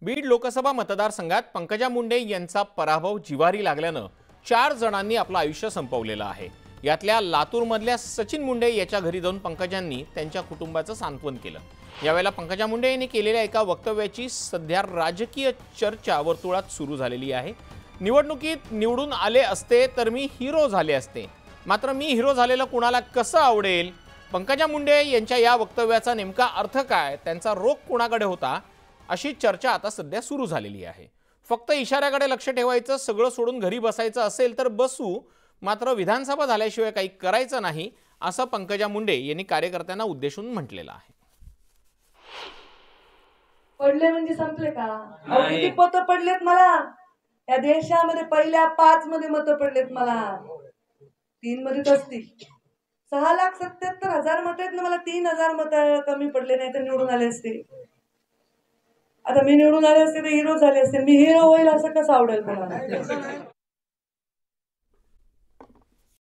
बीड लोकसभा मतदारसंघात पंकजा मुंडे यांचा पराभव जिव्हारी लागल्यानं 4 जणांनी आपलं आयुष्य संपवलेलं आहे। यातल्या लातूरमधल्या सचिन मुंडे याच्या घरी जाऊन पंकजांनी त्यांच्या कुटुंबाचं सांत्वन केलं। यावेळेला पंकजा मुंडे यांनी केलेल्या एका वक्तव्याची सध्या राजकीय चर्चा वर्तुळात सुरू झालेली आहे। निवडणुकीत निवडून आले असते तर मी हिरो झाले असते, मात्र मी हिरो झालेलं कुणाला कसं आवडेल? पंकजा मुंडे यांच्या या वक्तव्याचा नेमका अर्थ काय, त्यांचा रोख कुणाकडे होता, अशी चर्चा आता सध्या सुरू झालेली आहे। फक्त इशाऱ्याकडे लक्ष ठेवायचं, सगळं सोडून घरी बसायचं असेल तर बसू, मात्र विधानसभा झाल्याशिवाय काही करायचं नाही, असं पंकजा मुंडे यांनी कार्यकर्त्यांना उद्देशून म्हटलेलं आहे। पडले म्हणजे संपले का? किती मत पडलेत मला या देशामध्ये? पहिल्या 5 मध्ये मत पडलेत मला, 3 मध्येच असतील। 6,77,000 मत आहेत ना, मला 3,000 मत कमी पडले, नाही तर निवडून आले असते। आता मी निवडून आले असते तर हिरो झाले असते। मी हिरो होईल असं कसं आवडेल मला?